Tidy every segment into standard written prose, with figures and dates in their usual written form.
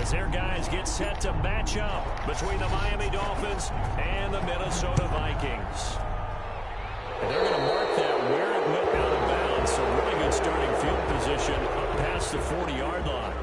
as their guys get set to match up between the Miami Dolphins and the Minnesota Vikings. And they're going to mark that where it went out of bounds. So really good starting field position up past the 40-yard line.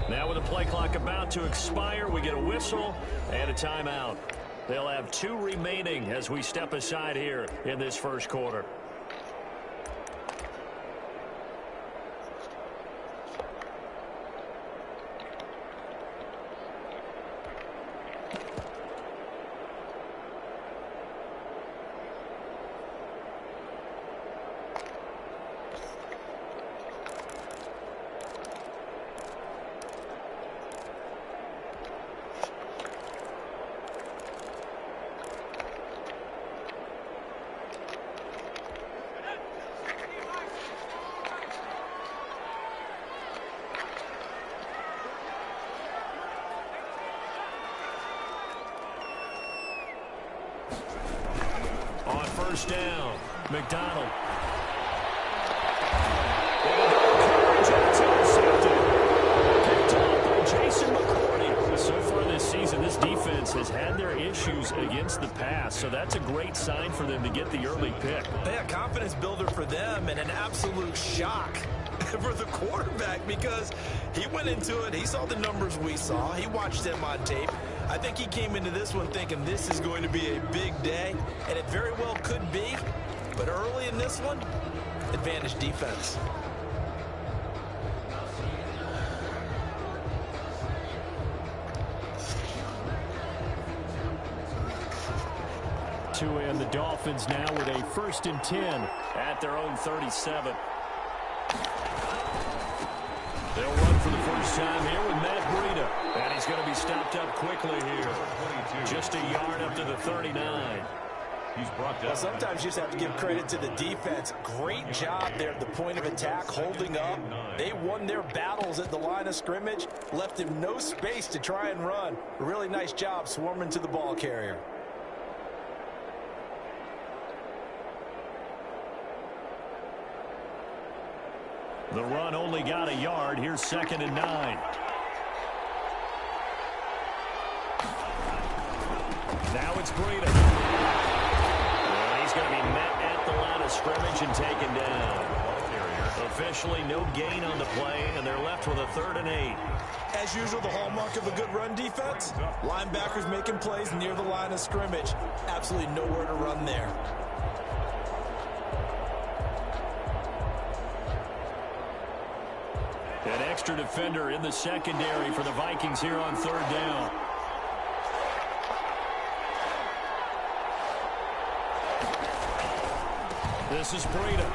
Now with the play clock about to expire, we get a whistle and a timeout. They'll have 2 remaining as we step aside here in this first quarter. On first down, McDonald. Picked off by Jason McCourty. So far this season, this defense has had their issues against the pass, so that's a great sign for them to get the early pick. Yeah, confidence builder for them and an absolute shock for the quarterback because he went into it, he saw the numbers we saw, he watched them on tape. I think he came into this one thinking this is going to be a big day, and it very well could be, but early in this one, advantage defense. And the Dolphins now with a 1st and 10 at their own 37. They'll run for the first time here with Matt Breida. And he's going to be stopped up quickly here. Just a yard up to the 39. He's brought down. Well, sometimes you just have to give credit to the defense. Great job there at the point of attack, holding up. They won their battles at the line of scrimmage, left him no space to try and run. A really nice job swarming to the ball carrier. The run only got a yard. Here's 2nd and 9. Now it's Breida. And he's going to be met at the line of scrimmage and taken down. Officially no gain on the play, and they're left with a 3rd and 8. As usual, the hallmark of a good run defense, linebackers making plays near the line of scrimmage. Absolutely nowhere to run there. An extra defender in the secondary for the Vikings here on 3rd down. This is Breida.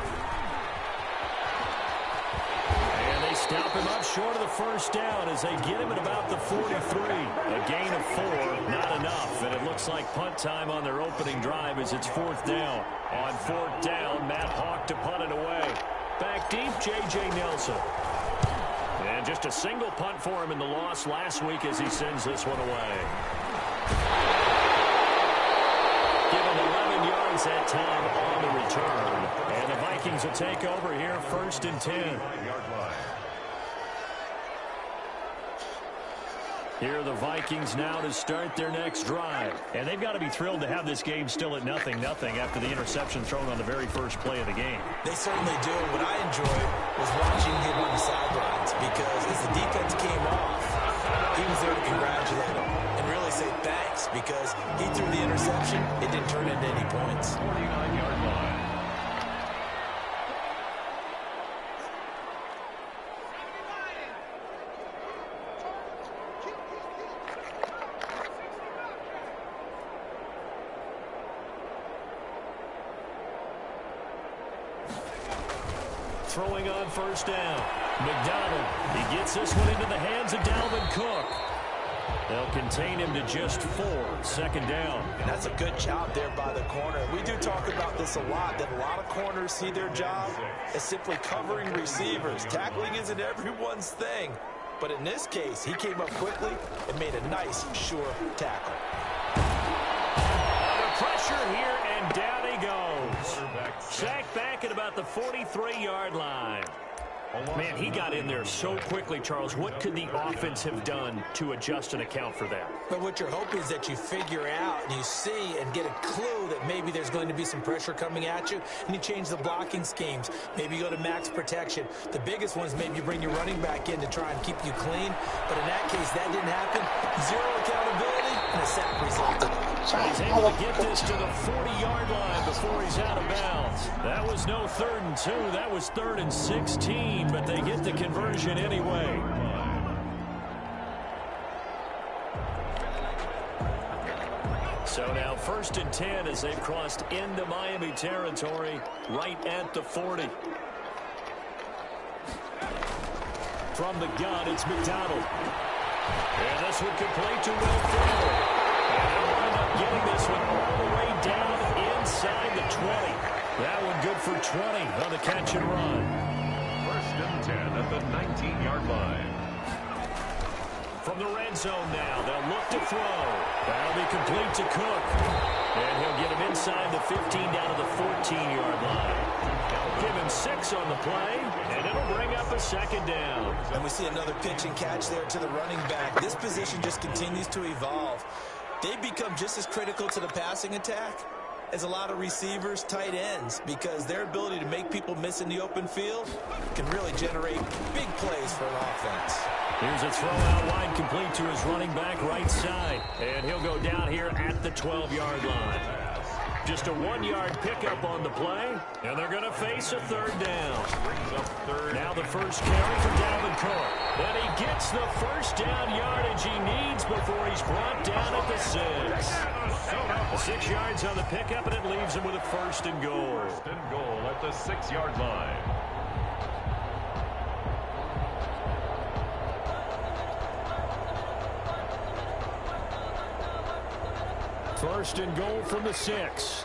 And they stop him up short of the first down as they get him at about the 43. A gain of 4, not enough. And it looks like punt time on their opening drive as it's 4th down. On 4th down, Matt Hawk to punt it away. Back deep, J.J. Nelson. And just a single punt for him in the loss last week as he sends this one away. Given 11 yards that time on the return. And the Vikings will take over here 1st and 10. Here are the Vikings now to start their next drive. And they've got to be thrilled to have this game still at 0-0 after the interception thrown on the very first play of the game. They certainly do. What I enjoyed was watching him on the sidelines because as the defense came off, he was there to congratulate him and really say thanks because he threw the interception. It didn't turn into any points. 49-yard line. Throwing on first down. McDonald, he gets gets this one into the hands of Dalvin Cook. They'll contain him to just 4, second down. And that's a good job there by the corner. We do talk about this a lot, that a lot of corners see their job as simply covering receivers. Tackling isn't everyone's thing. But in this case, he came up quickly and made a nice, sure tackle. Under pressure here, and down he goes. Sacked back at about the 43-yard line. Man, he got in there so quickly, Charles. What could the offense have done to adjust and account for that? But what you're hoping is that you figure out and you see and get a clue that maybe there's going to be some pressure coming at you, and you change the blocking schemes. Maybe you go to max protection. The biggest ones, maybe you bring your running back in to try and keep you clean. But in that case, that didn't happen. Zero accountability, and a sack resulted. He's able to get this to the 40-yard line before he's out of bounds. That was no 3rd and 2. That was 3rd and 16, but they get the conversion anyway. So now 1st and 10 as they've crossed into Miami territory right at the 40. From the gun, it's McDonald. And this one complete to Will Fuller. And they'll wind up getting this one all the way down inside the 20. That one good for 20 on the catch and run. 1st and 10 at the 19-yard line. From the red zone now, they'll look to throw. That'll be complete to Cook. And he'll get him inside the 15 down to the 14-yard line. Give him 6 on the play, and it'll bring up a 2nd down. And we see another pitch and catch there to the running back. This position just continues to evolve. They become just as critical to the passing attack as a lot of receivers, tight ends, because their ability to make people miss in the open field can really generate big plays for an offense. Here's a throw out wide complete to his running back right side. And he'll go down here at the 12-yard line. Just a 1-yard pickup on the play, and they're going to face a 3rd down. Now the first carry for Dalvin Cook. Then he gets the first down yardage he needs before he's brought down at the 6. 6 yards on the pickup, and it leaves him with a 1st and goal. 1st and goal at the 6-yard line. First and goal from the 6.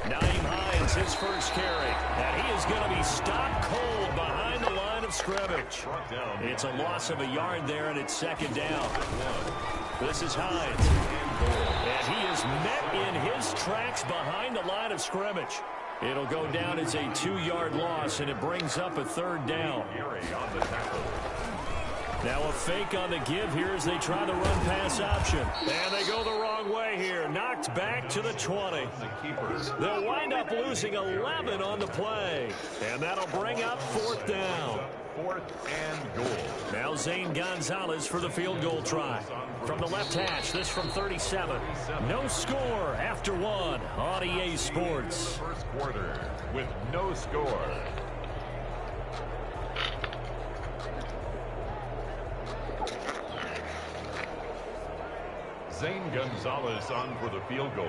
Nyheim Hines, his first carry. And he is going to be stopped cold behind the line of scrimmage. It's a loss of a yard there, and it's 2nd down. This is Hines. And he is met in his tracks behind the line of scrimmage. It'll go down as a 2-yard loss, and it brings up a 3rd down. Now a fake on the give here as they try the run-pass option. And they go the wrong way here. Knocked back to the 20. They'll wind up losing 11 on the play. And that'll bring up 4th down. 4th and goal. Now Zane Gonzalez for the field goal try. From the left hash, this from 37. No score after 1 on EA Sports. 1st quarter with no score. Zane Gonzalez on for the field goal.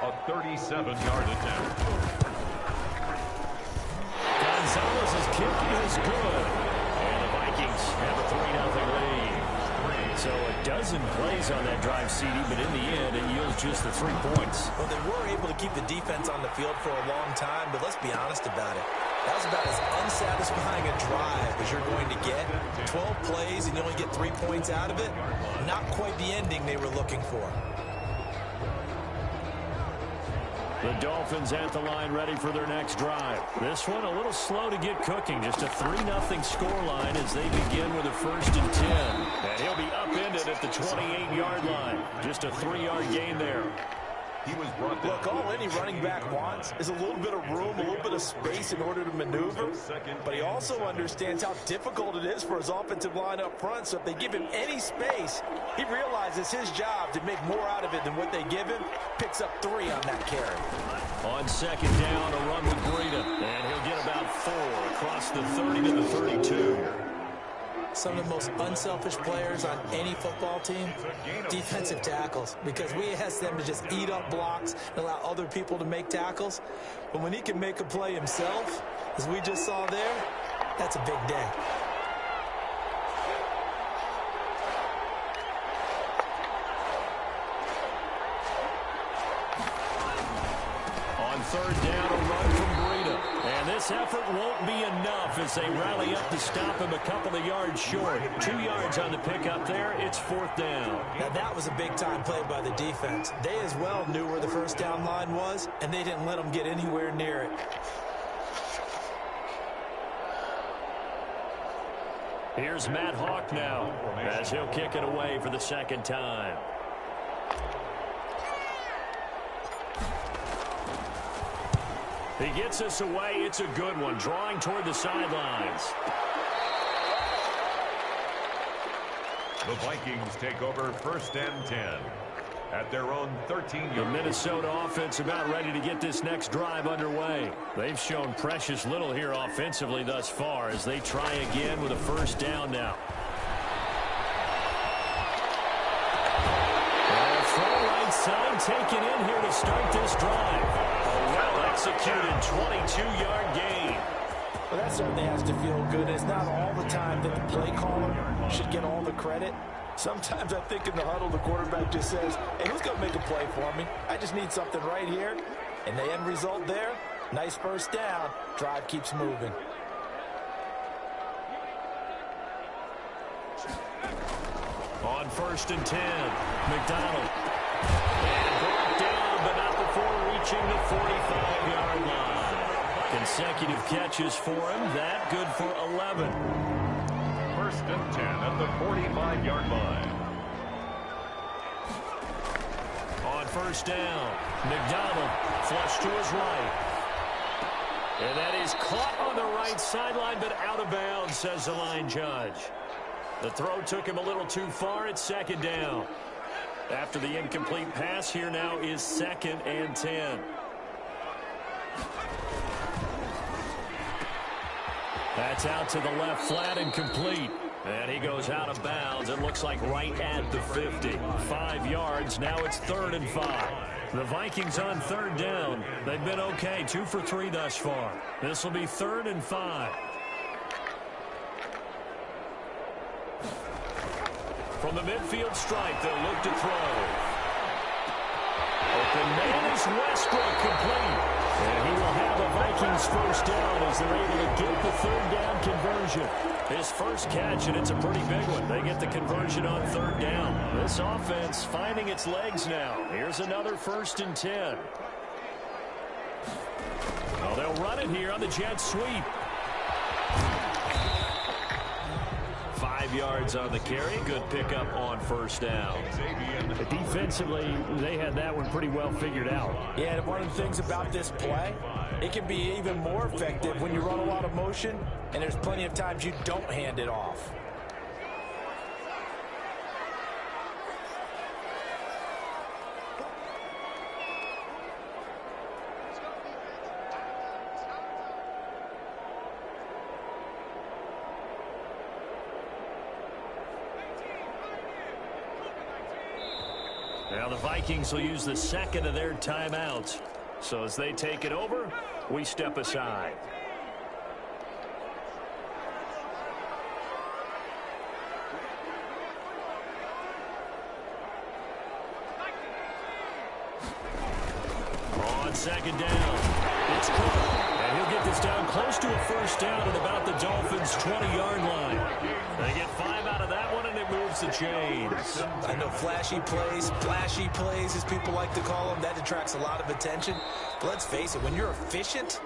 A 37-yard attempt. Gonzalez's kick is good. And the Vikings have a 3-0 lead. So a dozen plays on that drive, CD, but in the end, it yields just the 3 points. Well, they were able to keep the defense on the field for a long time, but let's be honest about it. That was about as unsatisfying a drive as you're going to get. 12 plays and you only get 3 points out of it. Not quite the ending they were looking for. The Dolphins at the line ready for their next drive. This one a little slow to get cooking. Just a 3-0 scoreline as they begin with a 1st and 10. And he'll be upended at the 28-yard line. Just a 3-yard gain there. He was brought down. Look, all any running back wants is a little bit of room, a little bit of space in order to maneuver. But he also understands how difficult it is for his offensive line up front. So if they give him any space, he realizes his job to make more out of it than what they give him. Picks up 3 on that carry. On 2nd down, a run with Breida. And he'll get about 4 across the 30 to the 32. some of the most unselfish players on any football team? Defensive tackles, because we ask them to just eat up blocks and allow other people to make tackles. But when he can make a play himself, as we just saw there, that's a big day. Third down, a run from Breida. And this effort won't be enough as they rally up to stop him a couple of yards short. 2 yards on the pickup there. It's fourth down. Now, that was a big-time play by the defense. They as well knew where the first down line was, and they didn't let them get anywhere near it. Here's Matt Hawk now as he'll kick it away for the second time. He gets us away. It's a good one. Drawing toward the sidelines. The Vikings take over first and 10 at their own 13-yard. The Minnesota offense about ready to get this next drive underway. They've shown precious little here offensively thus far as they try again with a first down now. And throw right side taken in here to start this drive. Executed 22-yard gain. Well, that certainly has to feel good. It's not all the time that the play caller should get all the credit. Sometimes I think in the huddle, the quarterback just says, hey, who's going to make a play for me? I just need something right here. And the end result there, nice first down. Drive keeps moving. On first and 10, McDonald. And brought down, but not before reaching the 45-yard line. Consecutive catches for him. That good for 11. First and 10 at the 45-yard line. On first down, McDonald flush to his right. And that is caught on the right sideline, but out of bounds, says the line judge. The throw took him a little too far. It's second down. After the incomplete pass, here now is second and 10. That's out to the left flat and complete. And he goes out of bounds. It looks like right at the 50. 5 yards. Now it's 3rd and 5. The Vikings on third down. They've been okay. 2 for 3 thus far. This will be 3rd and 5. From the midfield stripe, they'll look to throw. Open man is Westbrook, complete. And he will have a Vikings first down as they're able to get the third down conversion. His first catch, and it's a pretty big one. They get the conversion on third down. This offense finding its legs now. Here's another 1st and 10. Well, they'll run it here on the jet sweep. 5 yards on the carry. Good pickup on first down. Defensively, they had that one pretty well figured out. Yeah, and one of the things about this play, it can be even more effective when you run a lot of motion, and there's plenty of times you don't hand it off. Now the Vikings will use the second of their timeouts. So as they take it over, we step aside. On second down, it's Cook. And he'll get this down close to a first down at about the Dolphins' 20-yard line. They get 5 out of that one, and it moves the chains. I know flashy plays, as people like to call them, that attracts a lot of attention. But let's face it, when you're efficient,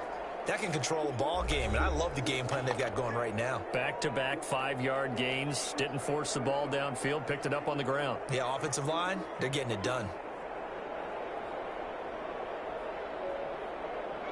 that can control a ball game, and I love the game plan they've got going right now. Back-to-back 5-yard gains. Didn't force the ball downfield, picked it up on the ground. Yeah, offensive line, they're getting it done.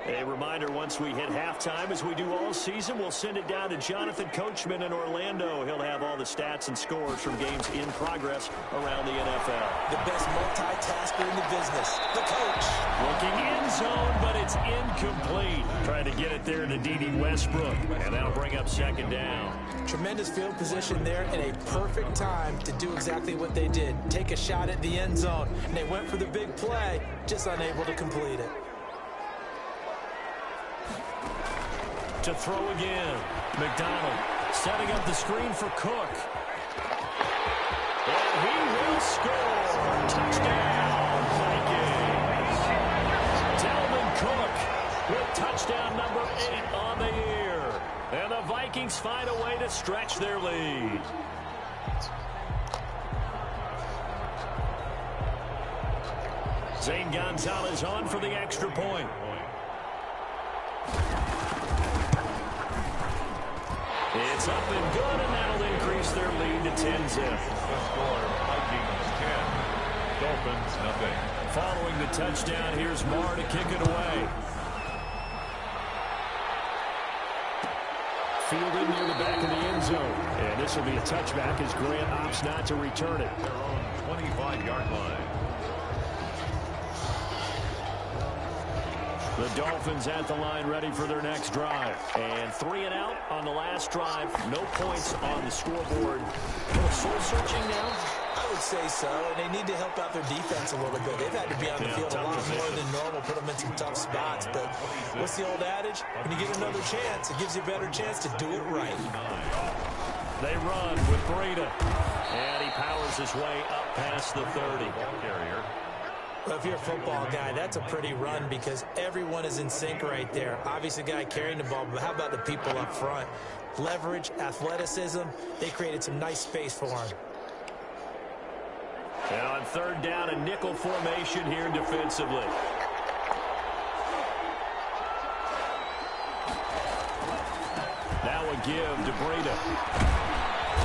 A reminder, once we hit halftime, as we do all season, we'll send it down to Jonathan Coachman in Orlando. He'll have all the stats and scores from games in progress around the NFL. The best multitasker in the business, the coach. Looking end zone, but it's incomplete. Trying to get it there to D.D. Westbrook, and that'll bring up second down. Tremendous field position there and a perfect time to do exactly what they did. Take a shot at the end zone, and they went for the big play, just unable to complete it. To throw again. McDonald setting up the screen for Cook. And he will score. Touchdown, Vikings. Dalvin Cook with touchdown number 8 on the year. And the Vikings find a way to stretch their lead. Zane Gonzalez on for the extra point. It's up and good, and that'll increase their lead to 10-zip. The score, Vikings 10, Dolphins nothing. Following the touchdown, here's Marr to kick it away. Fielded near the back of the end zone. And this will be a touchback as Grant opts not to return it. Their own 25-yard line. The Dolphins at the line ready for their next drive. And 3 and out on the last drive. No points on the scoreboard. A little soul-searching now? I would say so, and they need to help out their defense a little bit. They've had to be on the field a lot more than normal, put them in some tough spots. But what's the old adage? When you get another chance, it gives you a better chance to do it right. They run with Breida. And he powers his way up past the 30. Carrier. Well, if you're a football guy, that's a pretty run because everyone is in sync right there. Obviously, the guy carrying the ball, but how about the people up front? Leverage, athleticism, they created some nice space for him. And on third down, a nickel formation here defensively. Now a give to Breida.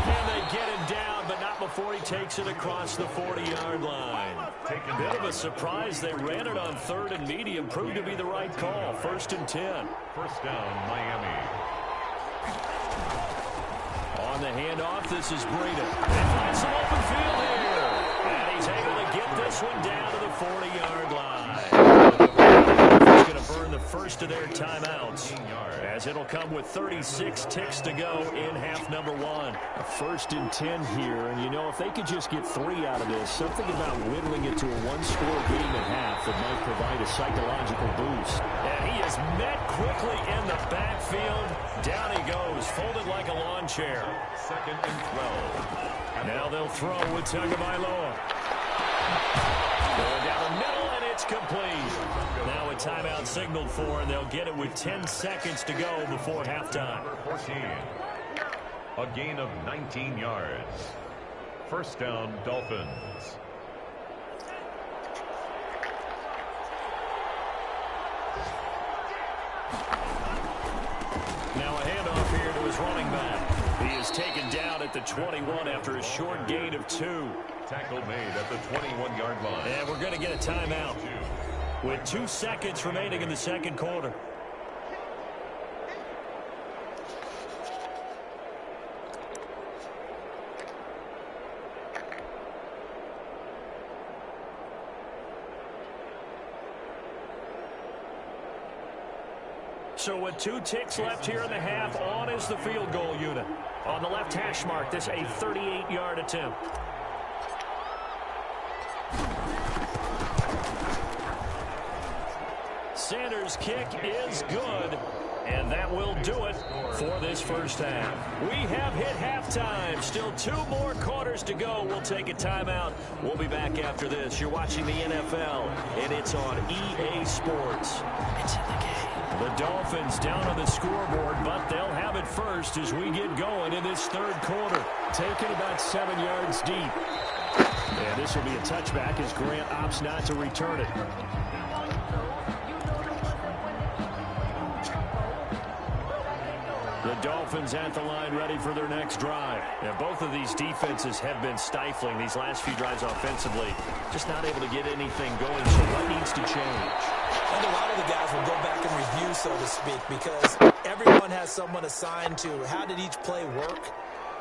And they get him down, but not before he takes it across the 40-yard line. Bit of a surprise. They ran it on third and medium. Proved to be the right call. 1st and 10. First down, Miami. On the handoff, this is Breida. They find some open field here. And he's able to get this one down to the 40-yard line. He's going to burn the first of their timeouts, as it'll come with 36 ticks to go in half number 1. A 1st and 10 here, and you know, if they could just get 3 out of this, something about whittling it to a one-score game at half that might provide a psychological boost. And he is met quickly in the backfield. Down he goes, folded like a lawn chair. 2nd and 12. Now they'll throw with Tagovailoa. Going down the middle, and it's complete. Now a timeout signaled for, and they'll get it with 10 seconds to go before halftime. 14. A gain of 19 yards. First down, Dolphins. Now a handoff here to his running back. He is taken down at the 21 after a short gain of 2. Tackle made at the 21-yard line. And we're going to get a timeout with 2 seconds remaining in the second quarter. So with 2 ticks left here in the half, on is the field goal unit. On the left hash mark, this a 38-yard attempt. Sanders' kick is good, and that will do it for this first half. We have hit halftime. Still 2 more quarters to go. We'll take a timeout. We'll be back after this. You're watching the NFL, and it's on EA Sports. It's in the game. The Dolphins down on the scoreboard, but they'll have it first as we get going in this third quarter. Taken about 7 yards deep. And this will be a touchback as Grant opts not to return it. The Dolphins at the line ready for their next drive. And both of these defenses have been stifling these last few drives offensively. Just not able to get anything going, so what needs to change? think a lot of the guys will go back and review, so to speak, because everyone has someone assigned to how did each play work.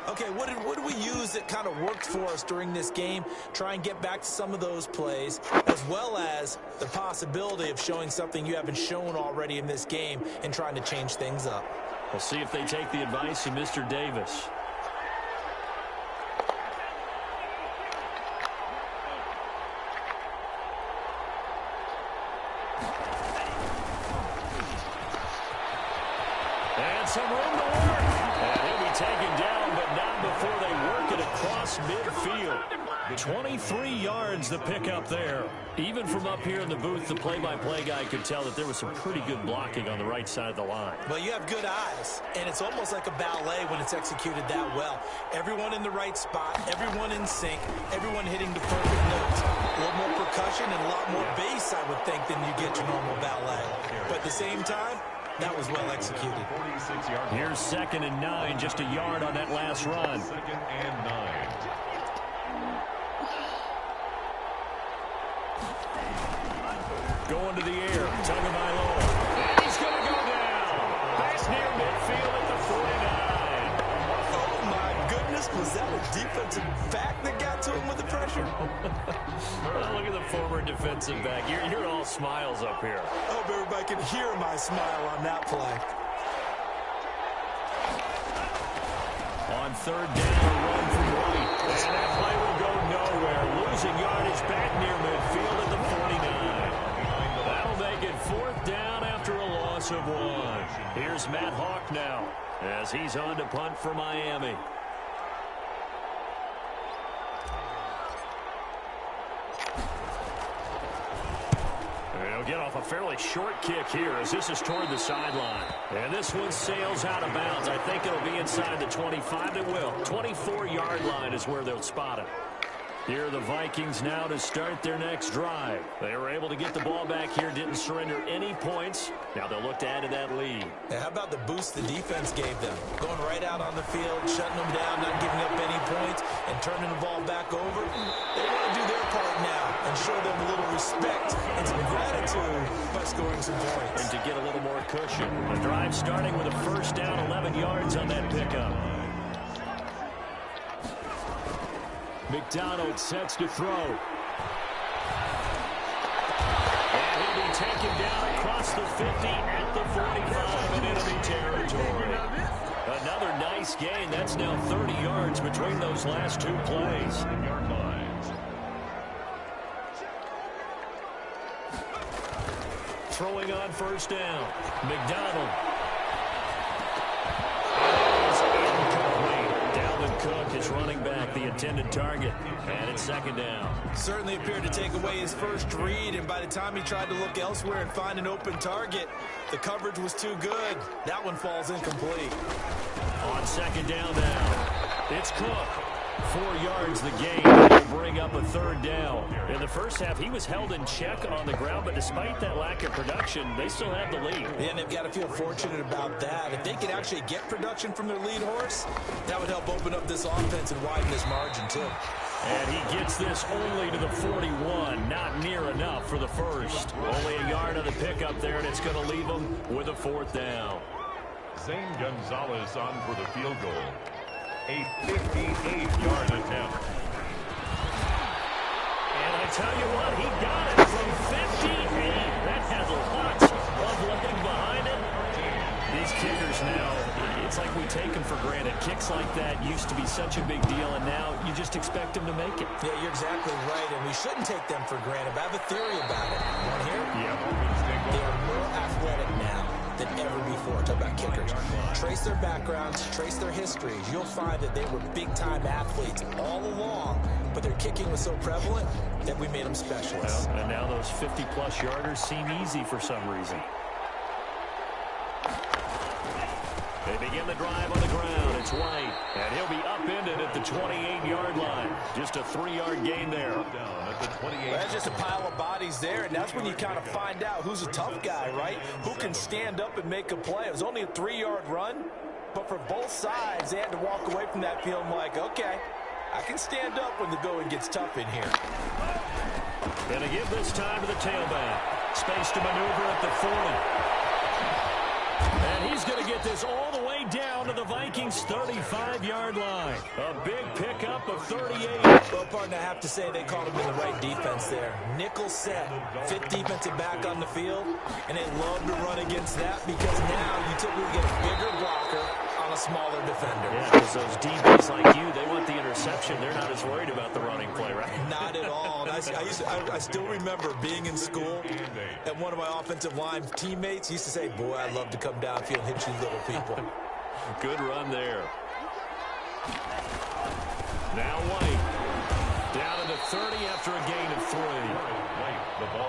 Okay, what did we use that kind of worked for us during this game? Try and get back to some of those plays, as well as the possibility of showing something you haven't shown already in this game and trying to change things up. We'll see if they take the advice of Mr. Davis. And some room to work. And he'll be taken down, but not before they work it across midfield. 23 yards the pickup there. Even from up here in the booth, the play-by-play guy could tell that there was some pretty good blocking on the right side of the line. Well, you have good eyes, and it's almost like a ballet when it's executed that well. Everyone in the right spot, everyone in sync, everyone hitting the perfect notes. A little more percussion and a lot more bass, I would think, than you get to normal ballet. But at the same time, that was well executed. Here's 2nd and 9, just a yard on that last run. 2nd and 9. Going to the air, Tagovailoa. And he's going to go down. That's near midfield at the 49. Oh, my goodness. Was that a defensive back that got to him with the pressure? Well, look at the former defensive back. You're all smiles up here. I hope everybody can hear my smile on that play. On 3rd down, a run from White. And that play will go nowhere. Losing yardage back near midfield at the 49. That'll make it 4th down after a loss of 1. Here's Matt Hawk now as he's on to punt for Miami. He'll get off a fairly short kick here as this is toward the sideline. And this one sails out of bounds. I think it'll be inside the 25. It will. 24-yard line is where they'll spot it. Here are the Vikings now to start their next drive. They were able to get the ball back here, didn't surrender any points. Now they'll look to add to that lead. Now, how about the boost the defense gave them? Going right out on the field, shutting them down, not giving up any points, and turning the ball back over. They want to do their part now and show them a little respect and some gratitude by scoring some points. And to get a little more cushion. The drive starting with a 1st down, 11 yards on that pickup. McDonald sets to throw. And he'll be taken down across the 50 at the 45 in enemy territory. Another nice gain. That's now 30 yards between those last 2 plays. Throwing on 1st down. McDonald. Cook is running back, the intended target, and it's 2nd down. Certainly appeared to take away his first read, and by the time he tried to look elsewhere and find an open target, the coverage was too good. That one falls incomplete. On 2nd down now, it's Cook. 4 yards the gain. Will bring up a 3rd down. In the first half, he was held in check on the ground, but despite that lack of production, they still have the lead. Yeah, and they've got to feel fortunate about that. If they could actually get production from their lead horse, that would help open up this offense and widen this margin, too. And he gets this only to the 41. Not near enough for the first. Only a yard on the pickup there, and it's going to leave them with a 4th down. Zane Gonzalez on for the field goal. A 58-yard attempt. And I tell you what, he got it from 58. That has lots of leg behind it. These kickers now, it's like we take them for granted. Kicks like that used to be such a big deal, and now you just expect them to make it. Yeah, you're exactly right, and we shouldn't take them for granted. But I have a theory about it. You want to hear it? Yeah. They are more athletic now than ever before. Talk about kickers. Trace their backgrounds, trace their histories. You'll find that they were big-time athletes all along, but their kicking was so prevalent that we made them specialists. Well, and now those 50-plus yarders seem easy for some reason. They begin the drive on the ground. It's White, and he'll be upended at the 28-yard line. Just a 3-yard gain there. Down at the 28. Well, that's just a pile of bodies there, and that's when you kind of find out who's a tough guy, right? Who can stand up and make a play. It was only a 3-yard run, but for both sides, they had to walk away from that feeling like, okay, I can stand up when the going gets tough in here. Going to give this time to the tailback. Space to maneuver at the 40. And he's going to get this all the way down to the Vikings' 35-yard line. A big pickup of 38. Well, partner, I have to say they called him in the right defense there. Nickel set, fifth defensive back on the field, and they love to run against that because now you typically get a bigger blocker on a smaller defender. Yeah, because those DBs like you, they want the interception. They're not as worried about the running play, right? Not at all. I still remember being in school, and one of my offensive line teammates used to say, boy, I'd love to come downfield and hit you little people. Good run there. Now White. Down to the 30 after a gain of 3.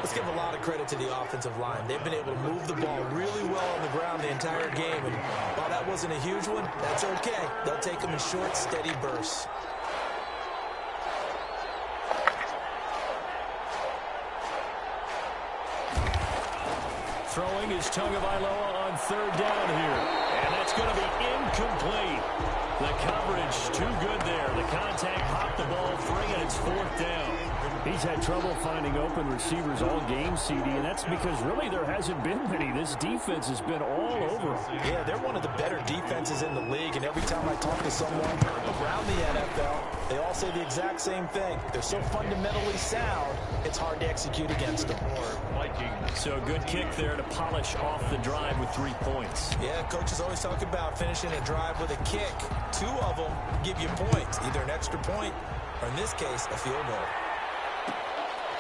Let's give a lot of credit to the offensive line. They've been able to move the ball really well on the ground the entire game. And while that wasn't a huge one, that's okay. They'll take them in short, steady bursts. Throwing is Tagovailoa on third down here. And that's going to be incomplete. The coverage too good there. The contact popped the ball free, and it's fourth down. He's had trouble finding open receivers all game, CD, and that's because really there hasn't been many. This defense has been all over him. Yeah, they're one of the better defenses in the league, and every time I talk to someone around the NFL, they all say the exact same thing. They're so fundamentally sound, it's hard to execute against them. So a good kick there to polish off the drive with 3 points. Yeah, coaches always talk about finishing a drive with a kick. 2 of them give you points, either an extra point or, in this case, a field goal.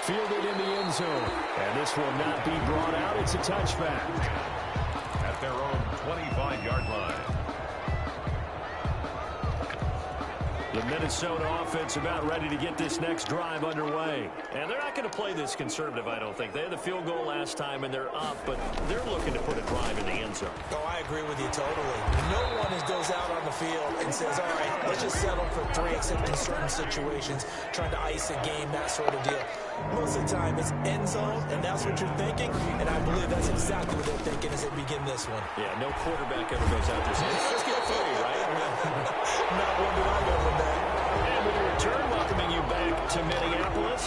Fielded in the end zone. And this will not be brought out. It's a touchback. At their own 25-yard line. The Minnesota offense about ready to get this next drive underway. And they're not going to play this conservative, I don't think. They had the field goal last time, and they're up, but they're looking to put a drive in the end zone. Oh, I agree with you totally. No one goes out on the field and says, all right, let's just settle for 3, except in certain situations, trying to ice a game, that sort of deal. Most of the time, it's end zone, and that's what you're thinking, and I believe that's exactly what they're thinking as they begin this one. Yeah, no quarterback ever goes out there saying, let's get 3, right? Not one that I've ever met. And with a return, welcoming you back to Minneapolis.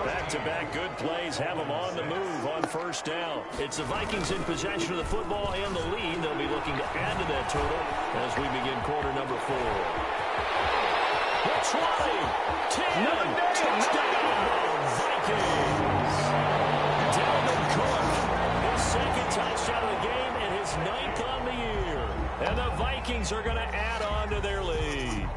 Back-to-back good plays have them on the move on first down. It's the Vikings in possession of the football and the lead. They'll be looking to add to that total as we begin quarter number 4. 20, 10, touchdown, Vikings. Dalvin Cook, his second touchdown of the game and his 9th on the year. And the Vikings are going to add on to their lead.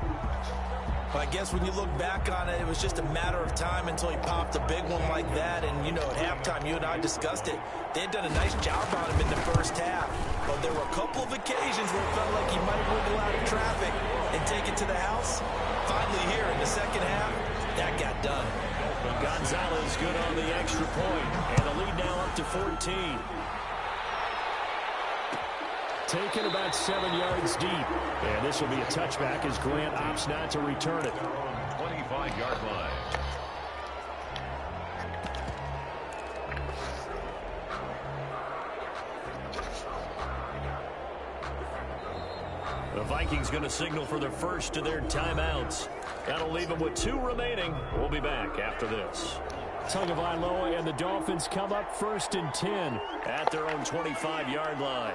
But I guess when you look back on it, it was just a matter of time until he popped a big one like that. And, you know, at halftime, you and I discussed it. They had done a nice job on him in the first half. But there were a couple of occasions where it felt like he might wiggle out of traffic and take it to the house. Finally here in the second half, that got done. Gonzalez good on the extra point. And the lead now up to 14. Taken about 7 yards deep. And this will be a touchback as Grant opts not to return it. 25-yard line. The Vikings going to signal for their first of their timeouts. That'll leave them with 2 remaining. We'll be back after this. Tagovailoa and the Dolphins come up 1st and 10 at their own 25-yard line.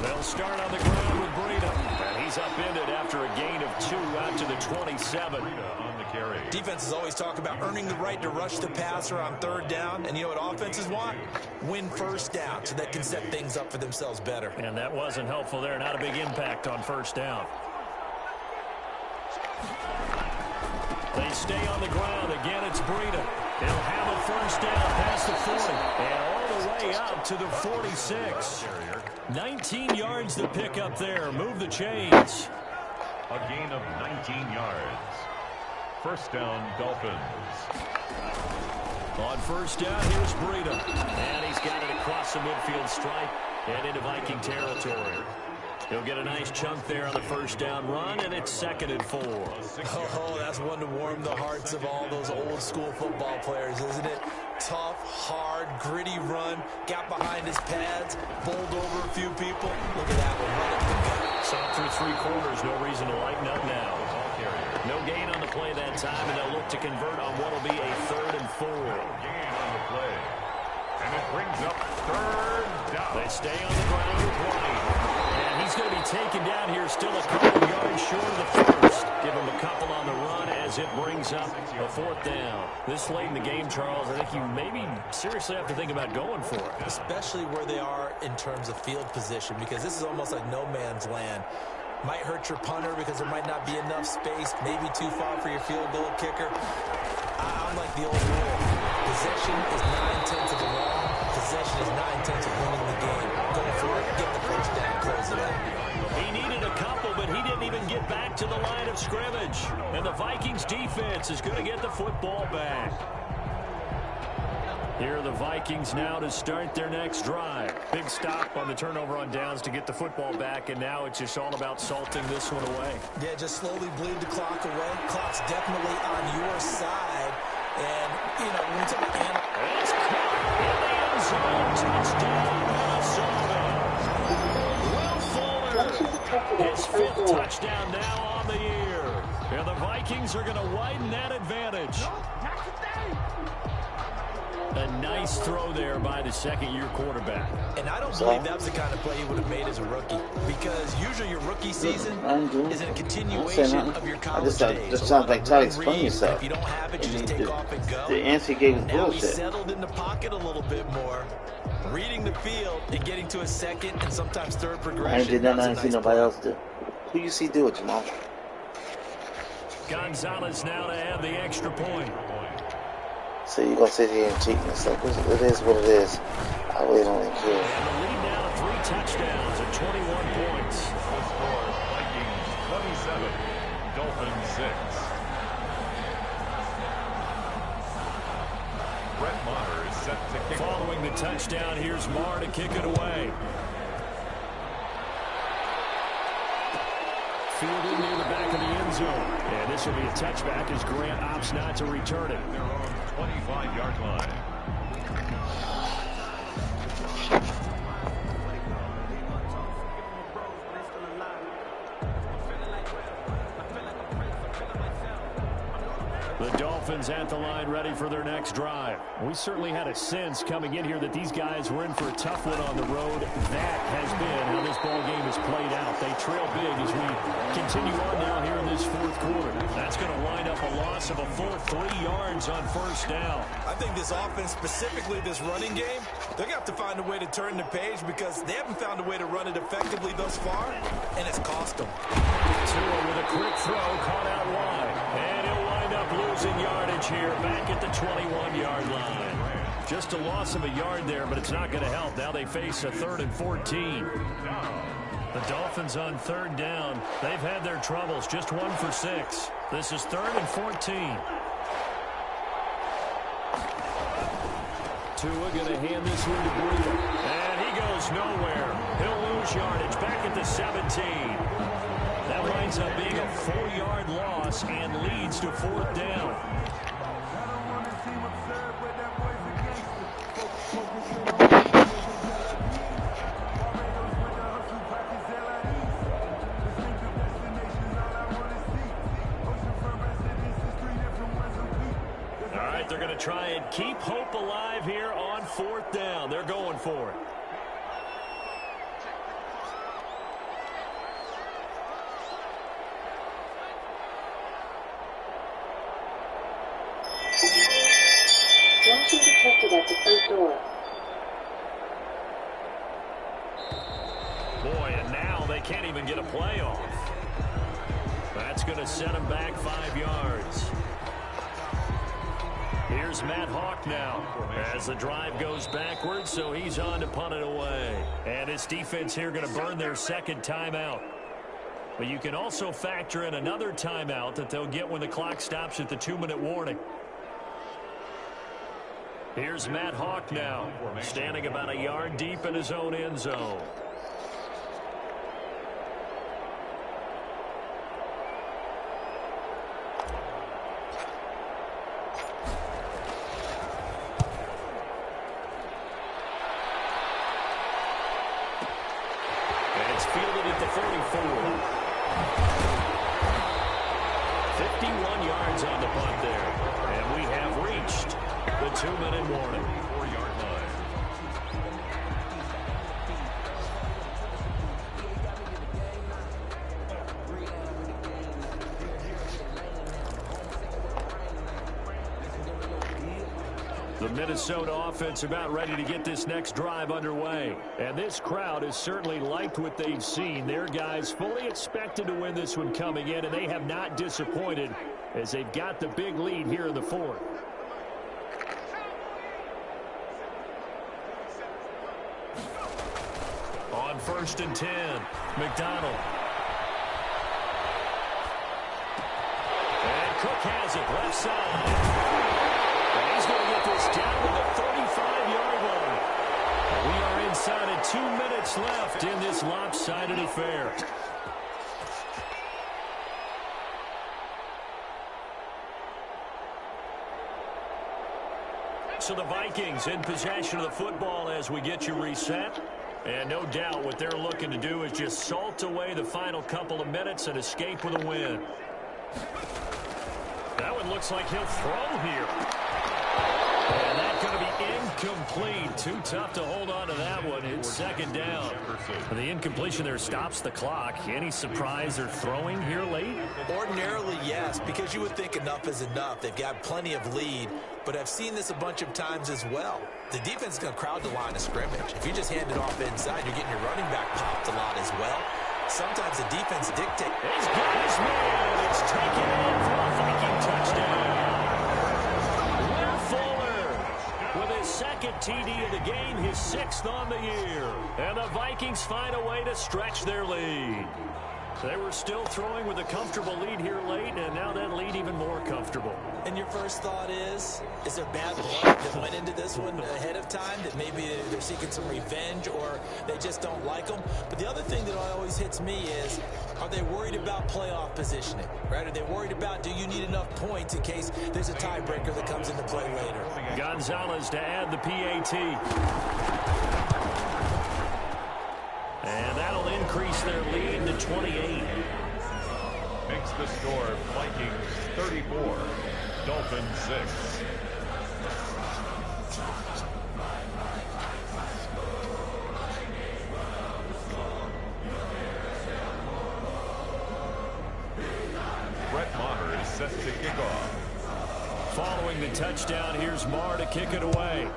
They'll start on the ground with Breida. And he's upended after a gain of 2 out to the 27. On the carry. Defenses always talk about earning the right to rush the passer on third down. And you know what offenses want? Win first down so they can set things up for themselves better. And that wasn't helpful there. Not a big impact on first down. They stay on the ground. Again, it's Breida. He'll have a first down past the 40. And all the way out to the 46. 19 yards to pick up there. Move the chains. A gain of 19 yards. First down, Dolphins. On first down, here's Breida. And he's got it across the midfield stripe and into Viking territory. He'll get a nice chunk there on the first down run, and it's 2nd and 4. Oh, that's one to warm the hearts of all those old school football players, isn't it? Tough, hard, gritty run, got behind his pads, bowled over a few people. Look at that one, right up the gut. So through 3 quarters, no reason to lighten up now. Ball carrier. No gain on the play that time, and they'll look to convert on what will be a 3rd and 4. No gain on the play. And it brings up 3rd down. They stay on the ground with White. And he's going to be taken down here still a couple yards short of the first. Give him a couple on the run as it brings up a 4th down. This late in the game, Charles, I think you maybe seriously have to think about going for it. Especially where they are in terms of field position, because this is almost like no man's land. Might hurt your punter because there might not be enough space, maybe too far for your field goal kicker. I'm like the old rule. Possession is 9/10 of the wrong. Possession is 9/10 of winning the game. Go for it, get the first down, close it out. He needed a couple, but he didn't even get back to the line of scrimmage. And the Vikings defense is going to get the football back. Here are the Vikings now to start their next drive. Big stop on the turnover on downs to get the football back, and now it's just all about salting this one away. Yeah, just slowly bleed the clock away. Clock's definitely on your side. And, you know, when you talk about it's caught in the end zone. Touchdown, Minnesota. Will Fuller, his 5th touchdown now on the year. And the Vikings are going to widen that advantage. A nice throw there by the 2nd-year quarterback. And I don't believe that was the kind of play he would have made as a rookie, because usually your rookie season is a continuation of your college days. Just sounds like trying to explain yourself. If you don't have it, you just take off and go. The answer he gave was now bullshit. He's settled in the pocket a little bit more, reading the field and getting to a 2nd and sometimes 3rd progression. I ain't did nothing I ain't seen nobody else do. Who you see do it, Jamal? Gonzalez now to add the extra point. So you gonna sit here and cheat and stuff? It is what it is. I really don't even care. And the lead now 3 touchdowns at 21 points. The score, Vikings 27, Dolphins 6. Brett Maher is set to kick. Following the touchdown, here's Maher to kick it away. Fielded near the back of the end zone. And this will be a touchback as Grant opts not to return it. Their own 25-yard line. The Dolphins at the line ready for their next drive. We certainly had a sense coming in here that these guys were in for a tough one on the road. That has been how this ball game has played out. They trail big as we continue on now here in this 4th quarter. That's going to wind up a loss of a full 3 yards on 1st down. I think this offense, specifically this running game, they're going to have to find a way to turn the page because they haven't found a way to run it effectively thus far, and it's cost them. Tua with a quick throw, caught out wide. And he'll wind up losing yardage here back at the 21-yard line. Just a loss of a yard there, but it's not going to help. Now they face a 3rd and 14. The Dolphins on 3rd down. They've had their troubles, just 1 for 6. This is 3rd and 14. Tua going to hand this one to Breida. And he goes nowhere. He'll lose yardage back at the 17. That winds up being a 4-yard loss and leads to 4th down. All right, they're going to try and keep hope alive here on 4th down. They're going for it. Motion detected at the front door. Boy, and now they can't even get a play off. That's going to set them back 5 yards. Here's Matt Hawk now as the drive goes backwards, so he's on to punt it away. And this defense here going to burn their 2nd timeout. But you can also factor in another timeout that they'll get when the clock stops at the 2-minute warning. Here's Matt Hawk now, standing about a yard deep in his own end zone. And it's fielded at the 44. 51 yards on the punt there. And we have reached the 2-minute warning. 4-yard line. The Minnesota offense about ready to get this next drive underway. And this crowd has certainly liked what they've seen. Their guys fully expected to win this one coming in, and they have not disappointed as they've got the big lead here in the fourth. On 1st and 10, McDonald. And Cook has it left side. And he's going to get this down to the 35-yard line. We are inside of 2 minutes left in this lopsided affair. So the Vikings in possession of the football as we get you reset. And no doubt what they're looking to do is just salt away the final couple of minutes and escape with a win. That one looks like he'll throw here. And that's going to be incomplete. Too tough to hold on to that one. It's second down. The incompletion there stops the clock. Any surprise they're throwing here late? Ordinarily, yes, because you would think enough is enough. They've got plenty of lead, but I've seen this a bunch of times as well. The defense is going to crowd the line of scrimmage. If you just hand it off inside, you're getting your running back popped a lot as well. Sometimes the defense dictates. He's got his man. It's taken in for a Viking touchdown. Will Fuller with his second TD of the game, his 6th on the year. And the Vikings find a way to stretch their lead. They were still throwing with a comfortable lead here late, and now that lead even more comfortable. And your first thought is there bad blood that went into this one ahead of time, that maybe they're seeking some revenge or they just don't like them? But the other thing that always hits me is, are they worried about playoff positioning, right? Are they worried about, do you need enough points in case there's a tiebreaker that comes into play later? Gonzalez to add the PAT. And that'll increase their lead to 28. Makes the score Vikings 34, Dolphins 6. Brett Maher is set to kick off. Following the touchdown, here's Maher to kick it away.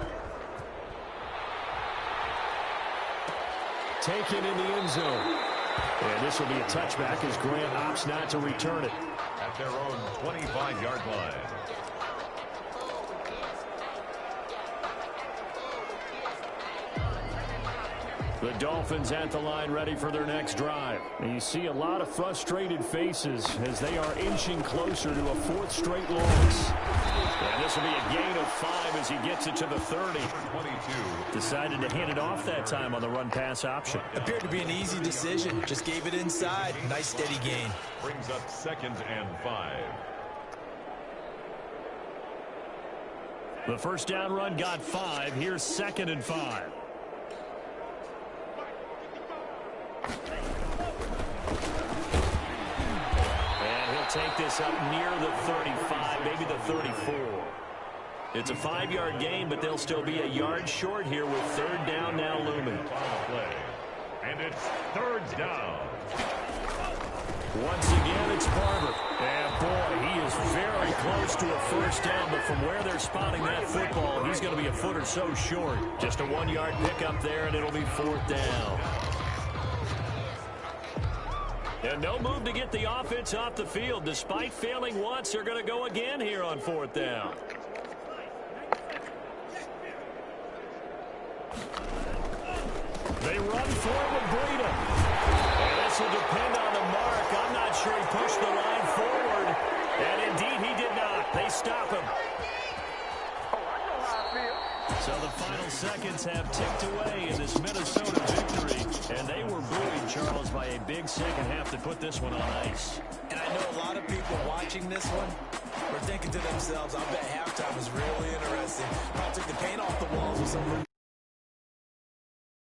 Taken in the end zone. And this will be a touchback as Grant opts not to return it. At their own 25-yard line. The Dolphins at the line ready for their next drive. And you see a lot of frustrated faces as they are inching closer to a 4th straight loss. And this will be a gain of 5 as he gets it to the 30. 22. Decided to hand it off that time on the run-pass option. Appeared to be an easy decision. Just gave it inside. Nice steady gain. Brings up 2nd and 5. The first down run got 5. Here's 2nd and 5. And he'll take this up near the 35, maybe the 34. It's a 5-yard gain, but they'll still be a yard short here with 3rd down now looming. Play. And it's 3rd down. Once again, it's Barber. And boy, he is very close to a first down, but from where they're spotting that football, he's going to be a foot or so short. Just a 1-yard pickup there, and it'll be 4th down. And no move to get the offense off the field. Despite failing once, they're going to go again here on 4th down. They run for it with Breida. And this will depend on the mark. I'm not sure he pushed the line forward. And indeed, he did not. They stop him. So the final seconds have ticked away in this Minnesota victory. And they were buoyed, Charles, by a big second half to put this one on ice. And I know a lot of people watching this one were thinking to themselves, I bet halftime was really interesting. Probably took the paint off the walls with some